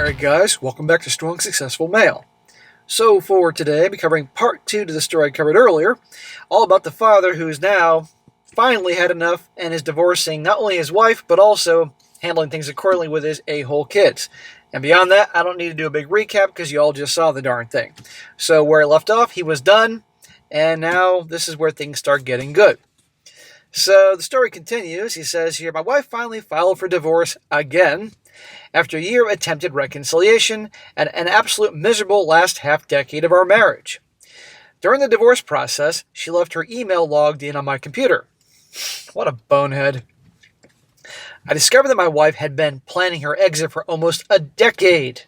Alright guys, welcome back to Strong Successful Male. So for today, I'll be covering part 2 to the story I covered earlier, all about the father who's now finally had enough and is divorcing not only his wife, but also handling things accordingly with his a-hole kids. And beyond that, I don't need to do a big recap because you all just saw the darn thing. So where I left off, he was done, and now this is where things start getting good. So the story continues. He says here, my wife finally filed for divorce again, after a year of attempted reconciliation and an absolute miserable last half-decade of our marriage. During the divorce process, she left her email logged in on my computer. What a bonehead. I discovered that my wife had been planning her exit for almost a decade.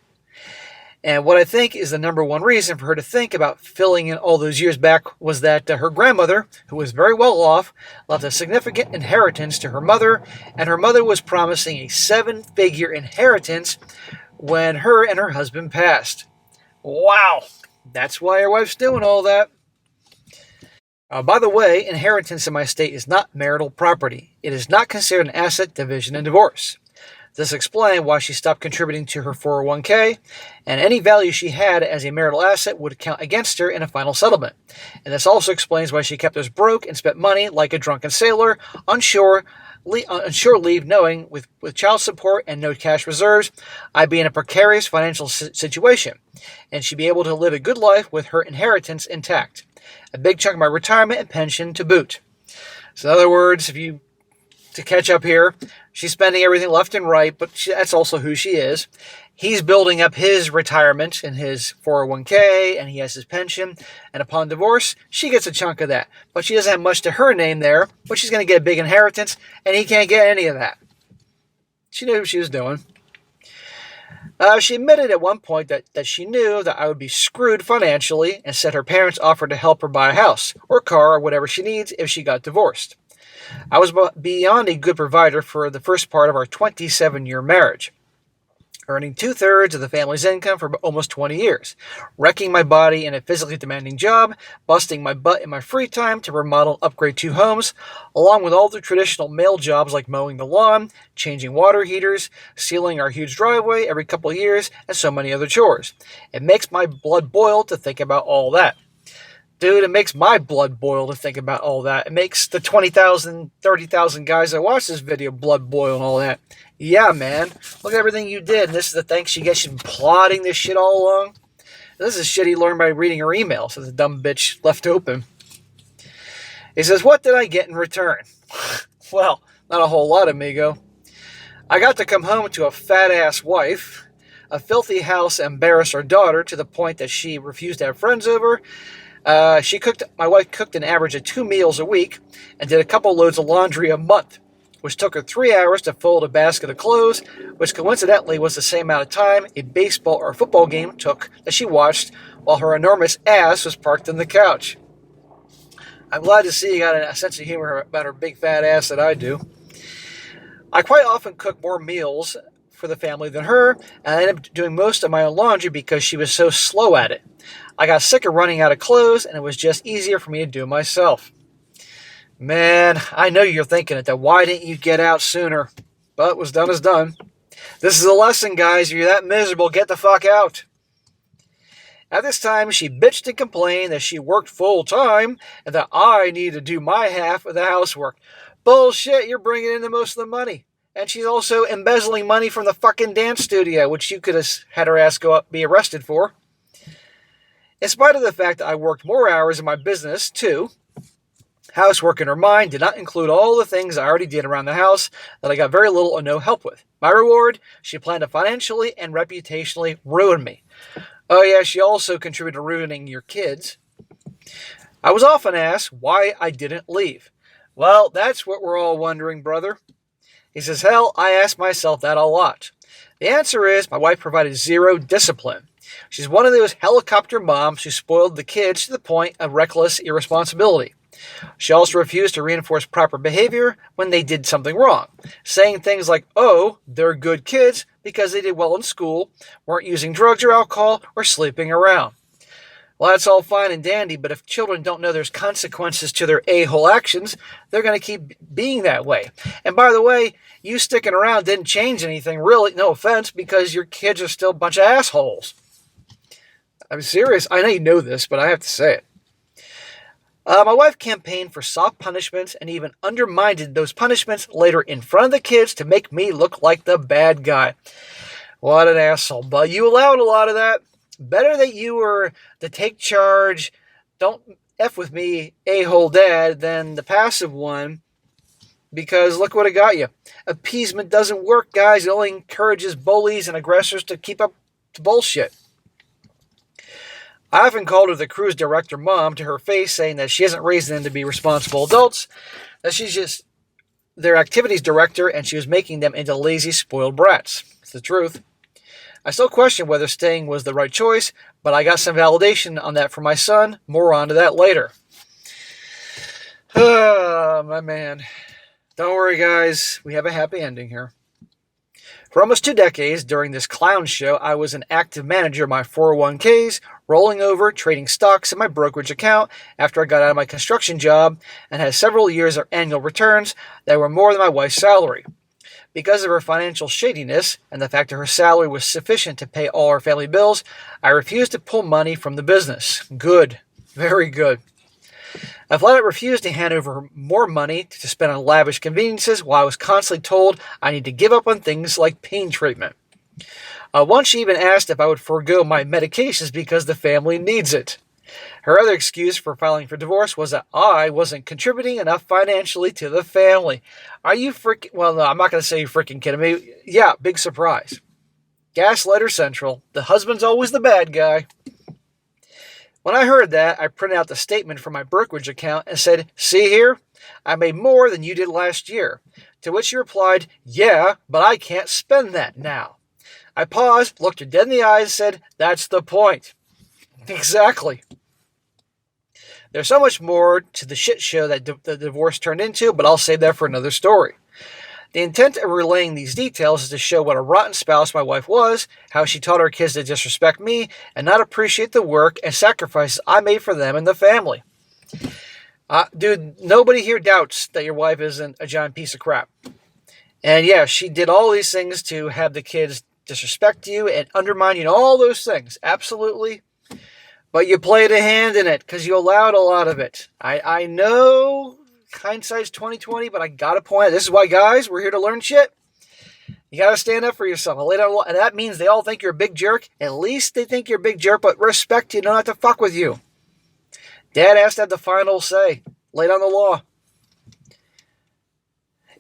And what I think is the number one reason for her to think about filling in all those years back was that her grandmother, who was very well off, left a significant inheritance to her mother, and her mother was promising a 7-figure inheritance when her and her husband passed. Wow, that's why her wife's doing all that. By the way, inheritance in my state is not marital property. It is not considered an asset, division, and divorce. This explains why she stopped contributing to her 401k, and any value she had as a marital asset would count against her in a final settlement. And this also explains why she kept us broke and spent money like a drunken sailor, on shore leave, knowing with child support and no cash reserves, I'd be in a precarious financial situation, and she'd be able to live a good life with her inheritance intact. A big chunk of my retirement and pension to boot. So in other words, to catch up here, she's spending everything left and right, but that's also who she is. He's building up his retirement and his 401k, and he has his pension. And upon divorce, she gets a chunk of that. But she doesn't have much to her name there, but she's going to get a big inheritance, and he can't get any of that. She knew what she was doing. She admitted at one point that she knew that I would be screwed financially, and said her parents offered to help her buy a house or car or whatever she needs if she got divorced. I was beyond a good provider for the first part of our 27-year marriage, earning 2/3 of the family's income for almost 20 years, wrecking my body in a physically demanding job, busting my butt in my free time to remodel and upgrade 2 homes, along with all the traditional male jobs like mowing the lawn, changing water heaters, sealing our huge driveway every couple of years, and so many other chores. It makes my blood boil to think about all that. Dude, it makes my blood boil to think about all that. It makes the 20,000, 30,000 guys that watch this video blood boil and all that. Yeah, man. Look at everything you did. And this is the thanks she gets. She's been plotting this shit all along. This is shit he learned by reading her email, so the dumb bitch left open. He says, what did I get in return? Well, not a whole lot, amigo. I got to come home to a fat-ass wife. A filthy house embarrassed our daughter to the point that she refused to have friends over. My wife cooked an average of 2 meals a week and did a couple loads of laundry a month, which took her 3 hours to fold a basket of clothes, which coincidentally was the same amount of time a baseball or football game took that she watched while her enormous ass was parked on the couch. I'm glad to see you got a sense of humor about her big fat ass that I do. I quite often cook more meals for the family than her, and I ended up doing most of my own laundry because she was so slow at it. I got sick of running out of clothes, and it was just easier for me to do myself. Man, I know you're thinking it, that why didn't you get out sooner? But what's done is done. This is a lesson, guys. If you're that miserable, get the fuck out. At this time, she bitched and complained that she worked full-time and that I needed to do my half of the housework. Bullshit, you're bringing in the most of the money. And she's also embezzling money from the fucking dance studio, which you could have had her ass go up be arrested for. In spite of the fact that I worked more hours in my business, too, housework in her mind did not include all the things I already did around the house that I got very little or no help with. My reward, she planned to financially and reputationally ruin me. Oh yeah, she also contributed to ruining your kids. I was often asked why I didn't leave. Well, that's what we're all wondering, brother. He says, hell, I ask myself that a lot. The answer is my wife provided zero discipline. She's one of those helicopter moms who spoiled the kids to the point of reckless irresponsibility. She also refused to reinforce proper behavior when they did something wrong, saying things like, oh, they're good kids because they did well in school, weren't using drugs or alcohol, or sleeping around. Well, that's all fine and dandy, but if children don't know there's consequences to their a-hole actions, they're going to keep being that way. And by the way, you sticking around didn't change anything, really, no offense, because your kids are still a bunch of assholes. I'm serious. I know you know this, but I have to say it. My wife campaigned for soft punishments and even undermined those punishments later in front of the kids to make me look like the bad guy. What an asshole. But you allowed a lot of that. Better that you were the take charge, don't F with me, a-hole dad, than the passive one, because look what it got you. Appeasement doesn't work, guys. It only encourages bullies and aggressors to keep up to bullshit. I often called her the cruise director mom to her face, saying that she hasn't raised them to be responsible adults, that she's just their activities director and she was making them into lazy, spoiled brats. It's the truth. I still question whether staying was the right choice, but I got some validation on that from my son. More on to that later. Oh, my man. Don't worry, guys. We have a happy ending here. For almost 2 decades during this clown show, I was an active manager of my 401ks, rolling over, trading stocks in my brokerage account after I got out of my construction job, and had several years of annual returns that were more than my wife's salary. Because of her financial shadiness and the fact that her salary was sufficient to pay all our family bills, I refused to pull money from the business. Good. Very good. I flat out refused to hand over more money to spend on lavish conveniences while I was constantly told I need to give up on things like pain treatment. Once she even asked if I would forego my medications because the family needs it. Her other excuse for filing for divorce was that I wasn't contributing enough financially to the family. Are you freaking... Well, no, I'm not going to say you're freaking kidding me. Yeah, big surprise. Gaslighter Central. The husband's always the bad guy. When I heard that, I printed out the statement from my brokerage account and said, "See here? I made more than you did last year." To which she replied, "Yeah, but I can't spend that now." I paused, looked her dead in the eyes, and said, "That's the point." Exactly. There's so much more to the shit show that the divorce turned into, but I'll save that for another story. The intent of relaying these details is to show what a rotten spouse my wife was, how she taught her kids to disrespect me and not appreciate the work and sacrifices I made for them and the family. Dude, nobody here doubts that your wife isn't a giant piece of crap. And yeah, she did all these things to have the kids disrespect you and undermine you and all those things. Absolutely. But you played a hand in it because you allowed a lot of it. I know hindsight's 20/20, but I gotta point out, this is why, guys, we're here to learn shit. You gotta stand up for yourself. And that means they all think you're a big jerk. At least they think you're a big jerk, but respect you, don't have to fuck with you. Dad has to have the final say. Lay down the law.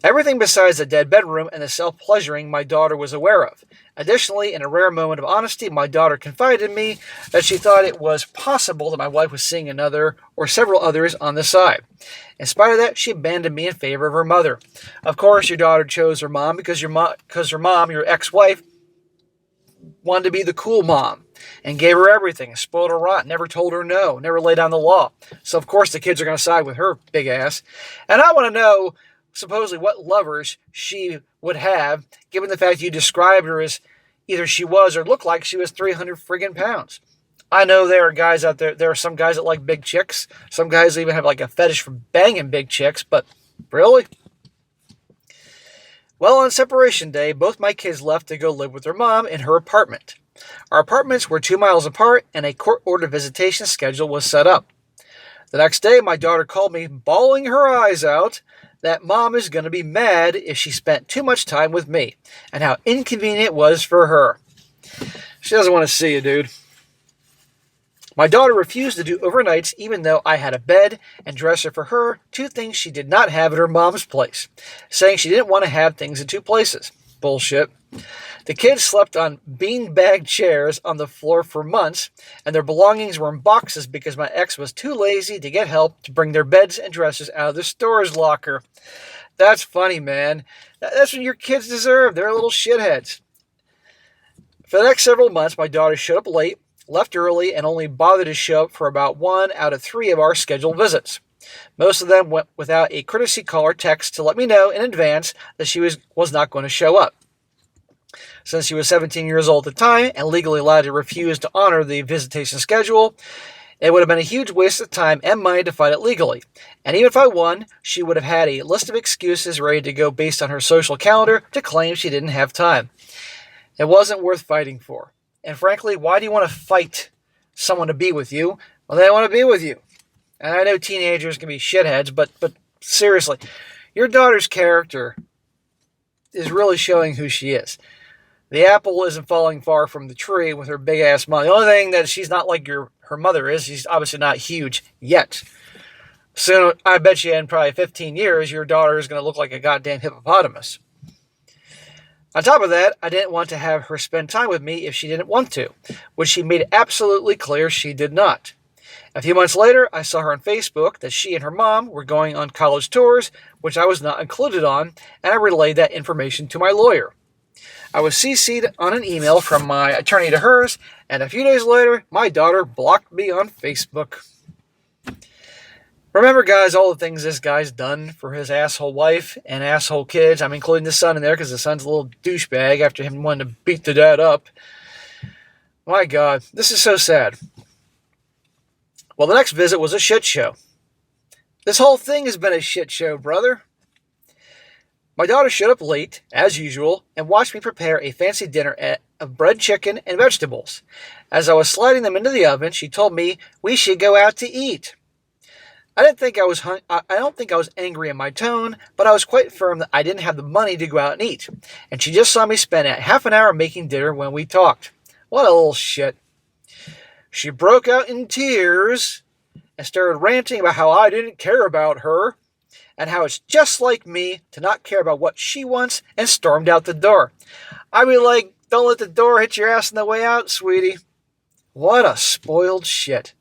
Everything besides the dead bedroom and the self-pleasuring my daughter was aware of. Additionally, in a rare moment of honesty, my daughter confided in me that she thought it was possible that my wife was seeing another or several others on the side. In spite of that, she abandoned me in favor of her mother. Of course, your daughter chose her mom because her mom, your ex-wife, wanted to be the cool mom and gave her everything, spoiled her rotten, never told her no, never laid down the law. So, of course, the kids are going to side with her big ass. And I want to know, supposedly, what lovers she would have, given the fact you described her as either she was or looked like she was 300 friggin' pounds. I know there are guys out there, there are some guys that like big chicks. Some guys even have like a fetish for banging big chicks, but really? Well, on separation day, both my kids left to go live with their mom in her apartment. Our apartments were 2 miles apart, and a court-ordered visitation schedule was set up. The next day, my daughter called me, bawling her eyes out, that mom is going to be mad if she spent too much time with me, and how inconvenient it was for her. She doesn't want to see you, dude. My daughter refused to do overnights even though I had a bed and dresser for her, 2 things she did not have at her mom's place, saying she didn't want to have things in 2 places. Bullshit. The kids slept on beanbag chairs on the floor for months, and their belongings were in boxes because my ex was too lazy to get help to bring their beds and dressers out of the storage locker. That's funny, man. That's what your kids deserve. They're little shitheads. For the next several months, my daughter showed up late, left early, and only bothered to show up for about 1 out of 3 of our scheduled visits. Most of them went without a courtesy call or text to let me know in advance that she was not going to show up. Since she was 17 years old at the time and legally allowed to refuse to honor the visitation schedule, It would have been a huge waste of time and money to fight it legally. And even if I won, she would have had a list of excuses ready to go based on her social calendar to claim she didn't have time. It wasn't worth fighting for. And frankly, why do you want to fight someone to be with you? Well, they want to be with you. And I know teenagers can be shitheads, but seriously, your daughter's character is really showing who she is. The apple isn't falling far from the tree with her big-ass money. The only thing that she's not like her mother is, she's obviously not huge yet. Soon, I bet you in probably 15 years, your daughter is going to look like a goddamn hippopotamus. On top of that, I didn't want to have her spend time with me if she didn't want to, which she made absolutely clear she did not. A few months later, I saw her on Facebook that she and her mom were going on college tours, which I was not included on, and I relayed that information to my lawyer. I was CC'd on an email from my attorney to hers, and a few days later, my daughter blocked me on Facebook. Remember, guys, all the things this guy's done for his asshole wife and asshole kids. I'm including the son in there because the son's a little douchebag after him wanting to beat the dad up. My God, this is so sad. Well, the next visit was a shit show. This whole thing has been a shit show, brother. My daughter showed up late, as usual, and watched me prepare a fancy dinner of bread, chicken, and vegetables. As I was sliding them into the oven, she told me we should go out to eat. I don't think I was angry in my tone, but I was quite firm that I didn't have the money to go out and eat, and she just saw me spend half an hour making dinner when we talked. What a little shit. She broke out in tears and started ranting about how I didn't care about her and how it's just like me to not care about what she wants, and stormed out the door. I'd be like, don't let the door hit your ass on the way out, sweetie. What a spoiled shit.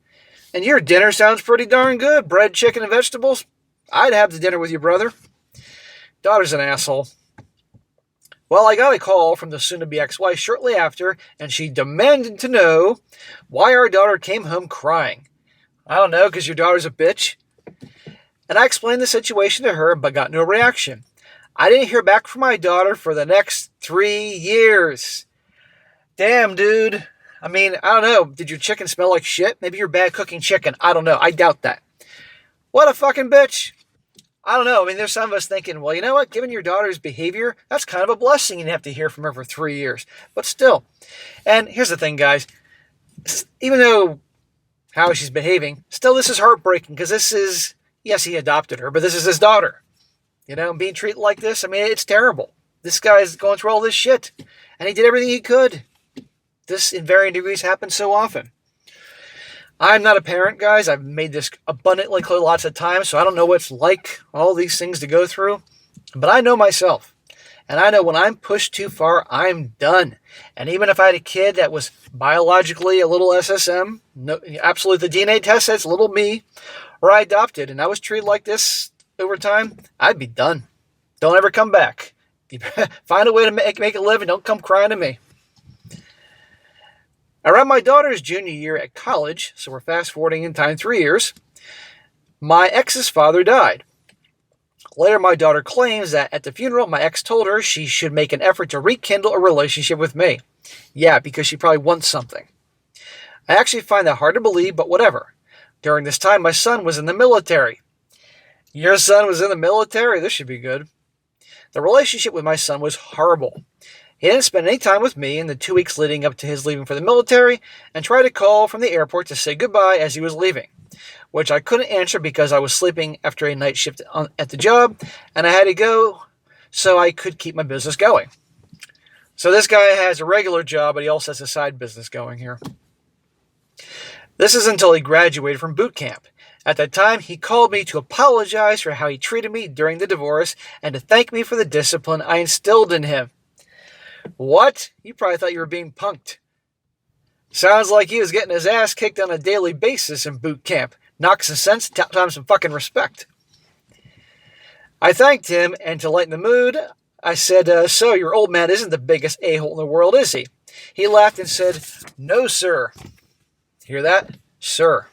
And your dinner sounds pretty darn good. Bread, chicken, and vegetables. I'd have the dinner with you, brother. Daughter's an asshole. Well, I got a call from the soon-to-be ex-wife shortly after, and she demanded to know why our daughter came home crying. I don't know, because your daughter's a bitch. And I explained the situation to her, but got no reaction. I didn't hear back from my daughter for the next 3 years. Damn, dude. I mean, I don't know. Did your chicken smell like shit? Maybe you're bad cooking chicken. I don't know. I doubt that. What a fucking bitch. I don't know. I mean, there's some of us thinking, well, you know what? Given your daughter's behavior, that's kind of a blessing. You didn't have to hear from her for 3 years. But still. And here's the thing, guys. Even though how she's behaving, still this is heartbreaking, because this is, yes, he adopted her, but this is his daughter. You know, being treated like this, I mean, it's terrible. This guy's going through all this shit. And he did everything he could. This, in varying degrees, happens so often. I'm not a parent, guys. I've made this abundantly clear lots of times, so I don't know what it's like, all these things to go through. But I know myself. And I know when I'm pushed too far, I'm done. And even if I had a kid that was biologically a little SSM, no, absolutely the DNA test says little me, or I adopted, and I was treated like this over time, I'd be done. Don't ever come back. Find a way to make a living. Don't come crying to me. Around my daughter's junior year at college, so we're fast forwarding in time 3 years, my ex's father died. Later, my daughter claims that at the funeral, my ex told her she should make an effort to rekindle a relationship with me. Yeah, because she probably wants something. I actually find that hard to believe, but whatever. During this time, my son was in the military. Your son was in the military? This should be good. The relationship with my son was horrible. He didn't spend any time with me in the 2 weeks leading up to his leaving for the military, and tried to call from the airport to say goodbye as he was leaving, which I couldn't answer because I was sleeping after a night shift at the job, and I had to go so I could keep my business going. So this guy has a regular job, but he also has a side business going here. This is until he graduated from boot camp. At that time, he called me to apologize for how he treated me during the divorce and to thank me for the discipline I instilled in him. What? You probably thought you were being punked. Sounds like he was getting his ass kicked on a daily basis in boot camp. Knock some sense, taught him some fucking respect. I thanked him, and to lighten the mood, I said, so your old man isn't the biggest a-hole in the world, is he? He laughed and said, no, sir. Hear that? Sir.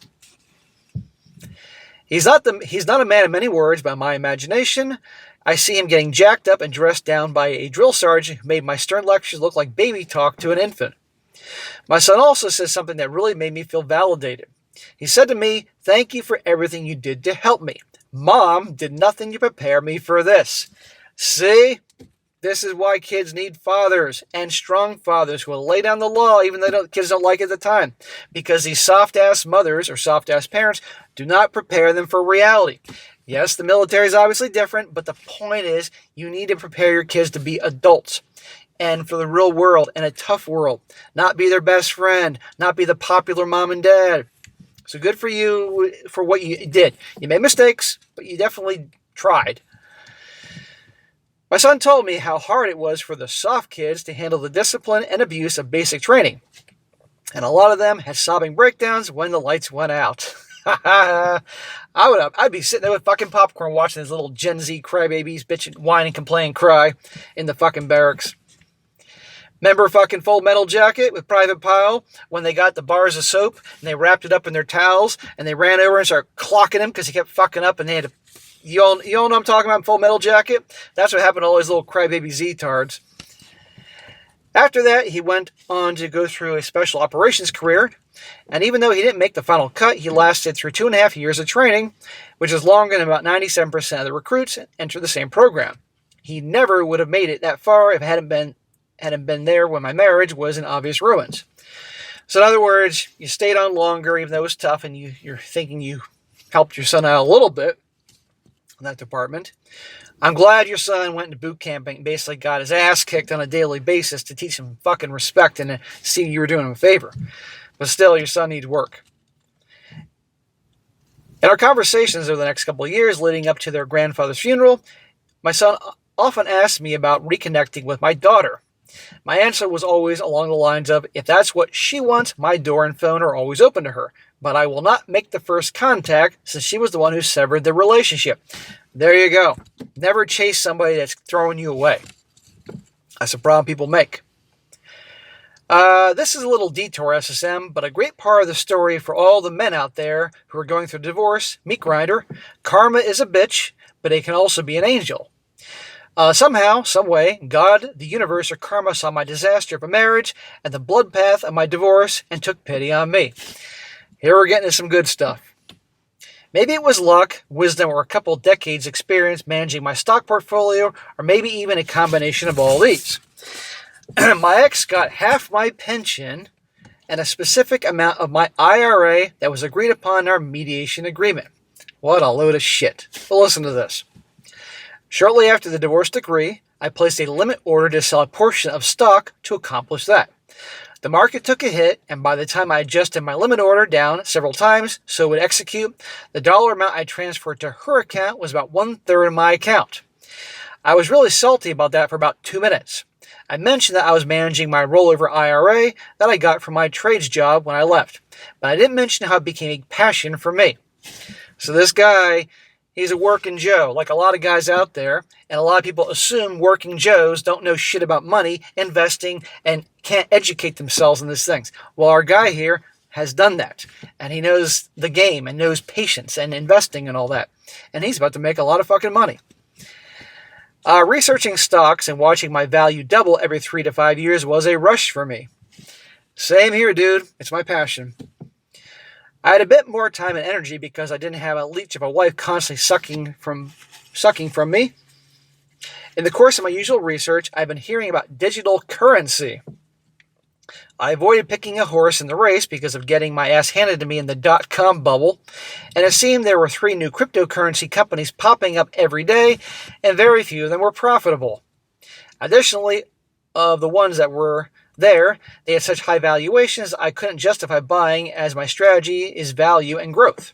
He's not a man of many words by my imagination. I see him getting jacked up and dressed down by a drill sergeant who made my stern lectures look like baby talk to an infant. My son also says something that really made me feel validated. He said to me, "Thank you for everything you did to help me. Mom did nothing to prepare me for this." See? This is why kids need fathers, and strong fathers who will lay down the law even though kids don't like it at the time. Because these soft-ass mothers or soft-ass parents do not prepare them for reality. Yes, the military is obviously different, but the point is you need to prepare your kids to be adults and for the real world and a tough world. Not be their best friend, not be the popular mom and dad. So good for you for what you did. You made mistakes, but you definitely tried. My son told me how hard it was for the soft kids to handle the discipline and abuse of basic training. And a lot of them had sobbing breakdowns when the lights went out. I'd be sitting there with fucking popcorn watching these little Gen Z crybabies bitch, whine and complain, cry in the fucking barracks. Remember fucking Full Metal Jacket with Private Pyle when they got the bars of soap and they wrapped it up in their towels and they ran over and started clocking him because he kept fucking up and they had to... You all know what I'm talking about in Full Metal Jacket? That's what happened to all these little crybaby Z-tards. After that, he went on to go through a special operations career, and even though he didn't make the final cut, he lasted through 2.5 years of training, which is longer than about 97% of the recruits enter the same program. He never would have made it that far if it hadn't been there when my marriage was in obvious ruins. So in other words, you stayed on longer even though it was tough, and you're thinking you helped your son out a little bit in that department. I'm glad your son went into boot camp and basically got his ass kicked on a daily basis to teach him fucking respect and to see you were doing him a favor. But still, your son needs work. In our conversations over the next couple of years leading up to their grandfather's funeral, my son often asked me about reconnecting with my daughter. My answer was always along the lines of, if that's what she wants, my door and phone are always open to her. But I will not make the first contact since she was the one who severed the relationship. There you go. Never chase somebody that's throwing you away. That's a problem people make. This is a little detour, SSM, but a great part of the story for all the men out there who are going through divorce, meat grinder. Karma is a bitch, but it can also be an angel. Somehow, someway, God, the universe, or karma saw my disaster of a marriage and the blood path of my divorce and took pity on me. Here we're getting to some good stuff. Maybe it was luck, wisdom, or a couple decades experience managing my stock portfolio, or maybe even a combination of all these. My ex got half my pension and a specific amount of my IRA that was agreed upon in our mediation agreement. What a load of shit. But listen to this. Shortly after the divorce decree, I placed a limit order to sell a portion of stock to accomplish that. The market took a hit, and by the time I adjusted my limit order down several times so it would execute, the dollar amount I transferred to her account was about 1/3 of my account. I was really salty about that for about 2 minutes. I mentioned that I was managing my rollover IRA that I got from my trades job when I left, but I didn't mention how it became a passion for me. So this guy, he's a working Joe, like a lot of guys out there, and a lot of people assume working Joes don't know shit about money, investing, and can't educate themselves in these things. Well, our guy here has done that, and he knows the game and knows patience and investing and all that, and he's about to make a lot of fucking money. Researching stocks and watching my value double every 3 to 5 years was a rush for me. Same here, dude. It's my passion. I had a bit more time and energy because I didn't have a leech of a wife constantly sucking from me. In the course of my usual research, I've been hearing about digital currency. I avoided picking a horse in the race because of getting my ass handed to me in the .com bubble, and it seemed there were 3 new cryptocurrency companies popping up every day, and very few of them were profitable. Additionally, of the ones that were there, they had such high valuations I couldn't justify buying, as my strategy is value and growth.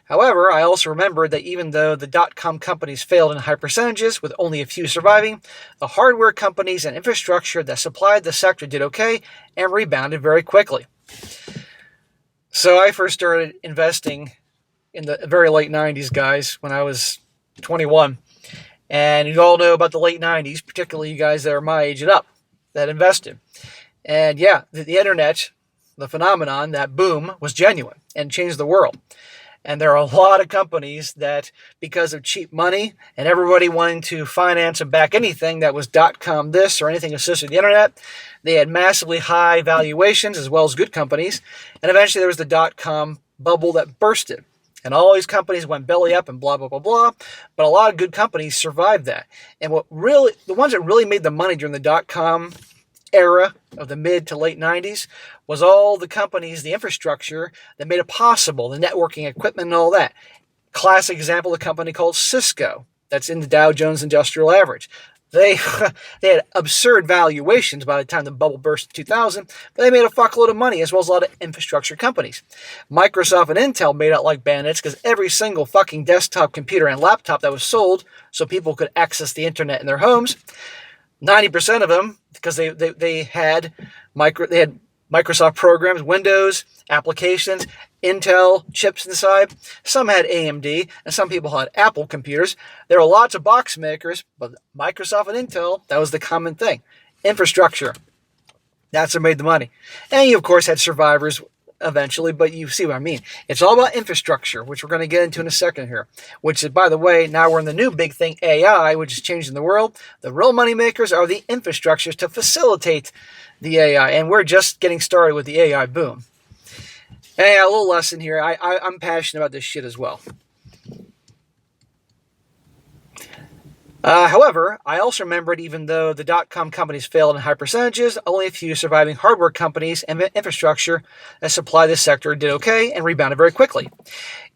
However, I also remembered that even though the .com companies failed in high percentages, with only a few surviving, the hardware companies and infrastructure that supplied the sector did okay and rebounded very quickly. So I first started investing in the very late 90s, guys, when I was 21. And you all know about the late 90s, particularly you guys that are my age and up, that invested. And yeah, the internet, the phenomenon, that boom, was genuine and changed the world. And there are a lot of companies that, because of cheap money and everybody wanting to finance and back anything that was .com this or anything associated with the internet, they had massively high valuations as well as good companies. And eventually there was the .com bubble that bursted. And all these companies went belly up and blah, blah, blah, blah. But a lot of good companies survived that. And the ones that really made the money during the dot-com era of the mid to late 90s was all the companies, the infrastructure that made it possible, the networking equipment and all that. Classic example, a company called Cisco, that's in the Dow Jones Industrial Average. They had absurd valuations by the time the bubble burst in 2000, but they made a fuckload of money, as well as a lot of infrastructure companies. Microsoft and Intel made out like bandits because every single fucking desktop computer and laptop that was sold so people could access the internet in their homes, 90% of them, because they had Microsoft programs, Windows, applications, Intel chips inside. Some had AMD, and some people had Apple computers. There were lots of box makers, but Microsoft and Intel, that was the common thing. Infrastructure. That's what made the money. And you, of course, had survivors eventually, but you see what I mean. It's all about infrastructure, which we're going to get into in a second here. Which is, by the way, now we're in the new big thing, AI, which is changing the world. The real money makers are the infrastructures to facilitate the AI, and we're just getting started with the AI boom. Hey, a little lesson here. I'm passionate about this shit as well. However, I also remembered even though the dot-com companies failed in high percentages, only a few surviving hardware companies and infrastructure that supply this sector did okay and rebounded very quickly.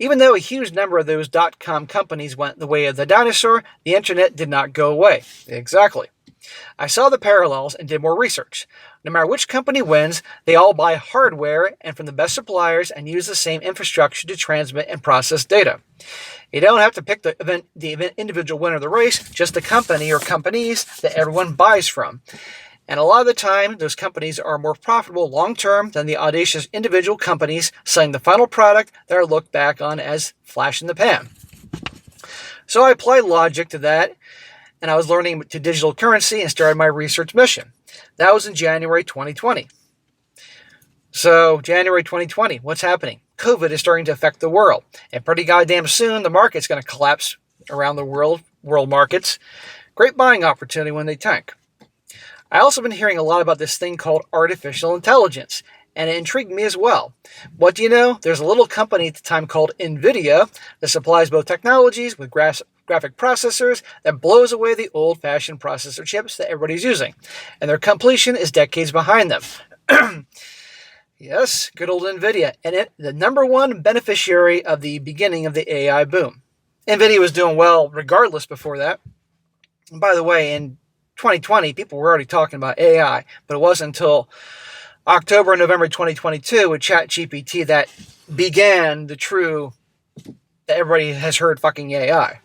Even though a huge number of those dot-com companies went the way of the dinosaur, the internet did not go away. Exactly. I saw the parallels and did more research. No matter which company wins, they all buy hardware and from the best suppliers and use the same infrastructure to transmit and process data. You don't have to pick the individual winner of the race, just the company or companies that everyone buys from. And a lot of the time, those companies are more profitable long-term than the audacious individual companies selling the final product that are looked back on as flash in the pan. So I applied logic to that, and I was learning to digital currency and started my research mission. That was in January 2020. So, January 2020, what's happening? COVID is starting to affect the world. And pretty goddamn soon, the market's going to collapse around the world markets. Great buying opportunity when they tank. I also been hearing a lot about this thing called artificial intelligence, and it intrigued me as well. What do you know? There's a little company at the time called NVIDIA that supplies both technologies with graphic processors that blows away the old-fashioned processor chips that everybody's using. And their completion is decades behind them. Yes, good old NVIDIA. And the number one beneficiary of the beginning of the AI boom. NVIDIA was doing well regardless before that. And by the way, in 2020, people were already talking about AI, but it wasn't until October and November 2022 with ChatGPT that began the true, that everybody has heard fucking AI.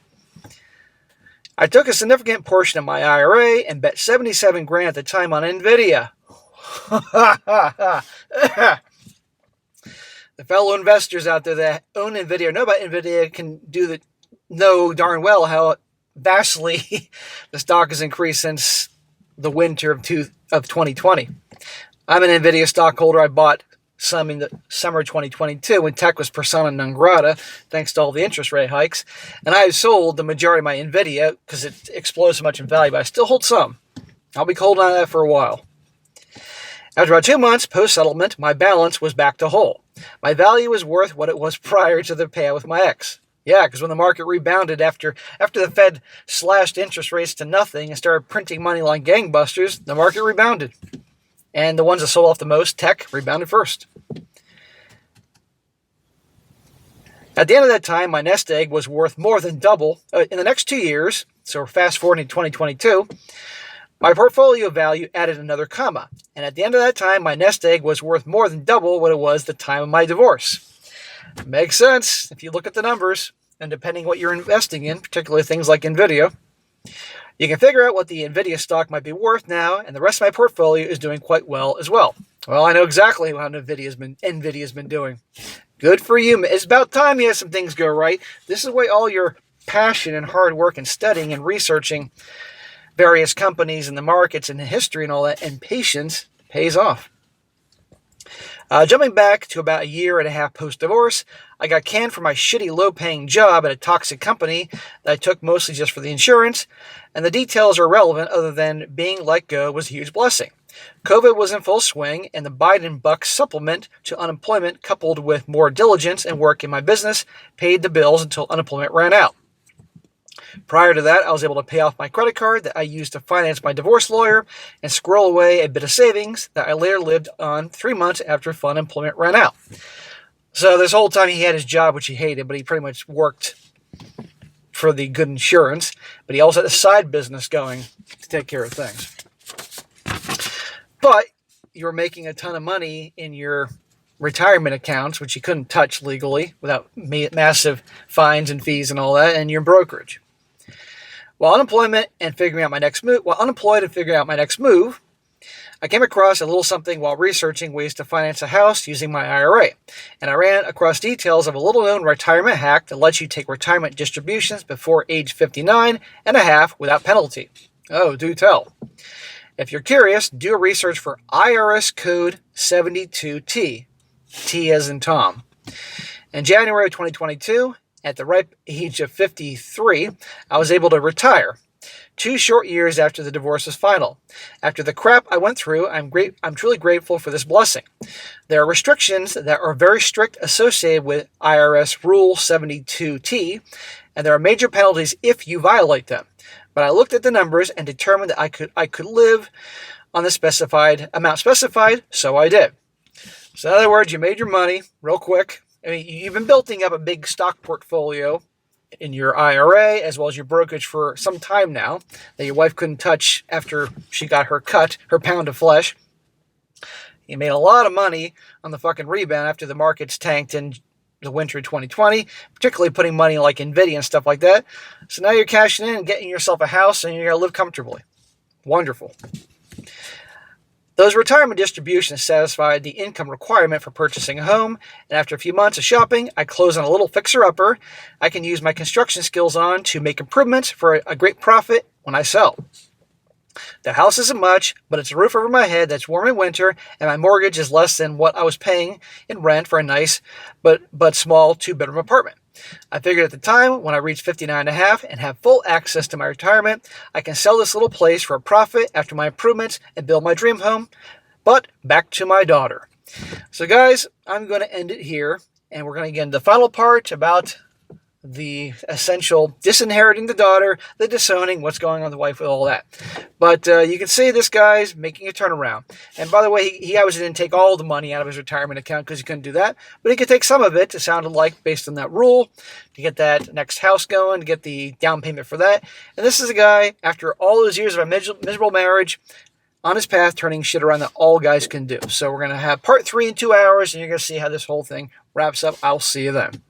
I took a significant portion of my IRA and bet 77 grand at the time on NVIDIA. The fellow investors out there that own NVIDIA or know about NVIDIA can know darn well how vastly the stock has increased since the winter of 2020. I'm an NVIDIA stockholder. I bought some in the summer of 2022 when tech was persona non grata, thanks to all the interest rate hikes. And I have sold the majority of my NVIDIA because it explodes so much in value, but I still hold some. I'll be holding on to that for a while. After about 2 months post-settlement, my balance was back to whole. My value was worth what it was prior to the payout with my ex. Yeah, because when the market rebounded after the Fed slashed interest rates to nothing and started printing money like gangbusters, the market rebounded. And the ones that sold off the most, tech, rebounded first. At the end of that time, my nest egg was worth more than double. In the next 2 years, so we're fast forwarding to 2022, my portfolio value added another comma. And at the end of that time, my nest egg was worth more than double what it was the time of my divorce. Makes sense if you look at the numbers, and depending what you're investing in, particularly things like NVIDIA, you can figure out what the NVIDIA stock might be worth now, and the rest of my portfolio is doing quite well as well. Well, I know exactly how NVIDIA's been doing. Good for you. It's about time you had some things go right. This is why all your passion and hard work and studying and researching various companies and the markets and the history and all that, and patience pays off. Jumping back to about a year and a half post-divorce, I got canned from my shitty low-paying job at a toxic company that I took mostly just for the insurance, and the details are irrelevant other than being let go was a huge blessing. COVID was in full swing, and the Biden buck supplement to unemployment, coupled with more diligence and work in my business, paid the bills until unemployment ran out. Prior to that, I was able to pay off my credit card that I used to finance my divorce lawyer and squirrel away a bit of savings that I later lived on 3 months after full unemployment ran out. So this whole time he had his job, which he hated, but he pretty much worked for the good insurance, but he also had a side business going to take care of things. But you were making a ton of money in your retirement accounts, which you couldn't touch legally without massive fines and fees and all that, and your brokerage. While unemployed and figuring out my next move, I came across a little something while researching ways to finance a house using my IRA, and I ran across details of a little-known retirement hack that lets you take retirement distributions before age 59 and a half without penalty. Oh, do tell. If you're curious, do a research for IRS code 72T, T as in Tom. In January of 2022, at the ripe age of 53, I was able to retire. 2 short years after the divorce was final. After the crap I went through, I'm truly grateful for this blessing. There are restrictions that are very strict associated with IRS Rule 72T, and there are major penalties if you violate them. But I looked at the numbers and determined that I could live on the amount specified, so I did. So in other words, you made your money real quick. I mean, you've been building up a big stock portfolio in your IRA as well as your brokerage for some time now that your wife couldn't touch after she got her pound of flesh. You made a lot of money on the fucking rebound after the markets tanked in the winter of 2020, particularly putting money like Nvidia and stuff like that. So now you're cashing in and getting yourself a house and you're going to live comfortably. Wonderful. Those retirement distributions satisfied the income requirement for purchasing a home, and after a few months of shopping, I closed on a little fixer-upper I can use my construction skills on to make improvements for a great profit when I sell. The house isn't much, but it's a roof over my head that's warm in winter, and my mortgage is less than what I was paying in rent for a nice but small 2-bedroom apartment. I figured at the time, when I reach 59 and a half and have full access to my retirement, I can sell this little place for a profit after my improvements and build my dream home. But back to my daughter. So guys, I'm going to end it here, and we're going to get into the final part about the essential disinheriting the daughter, the disowning, what's going on with the wife, with all that. But you can see this guy's making a turnaround. And by the way, he obviously didn't take all the money out of his retirement account because he couldn't do that. But he could take some of it, it sounded like, based on that rule, to get that next house going, to get the down payment for that. And this is a guy, after all those years of a miserable marriage, on his path, turning shit around that all guys can do. So we're going to have part 3 in 2 hours, and you're going to see how this whole thing wraps up. I'll see you then.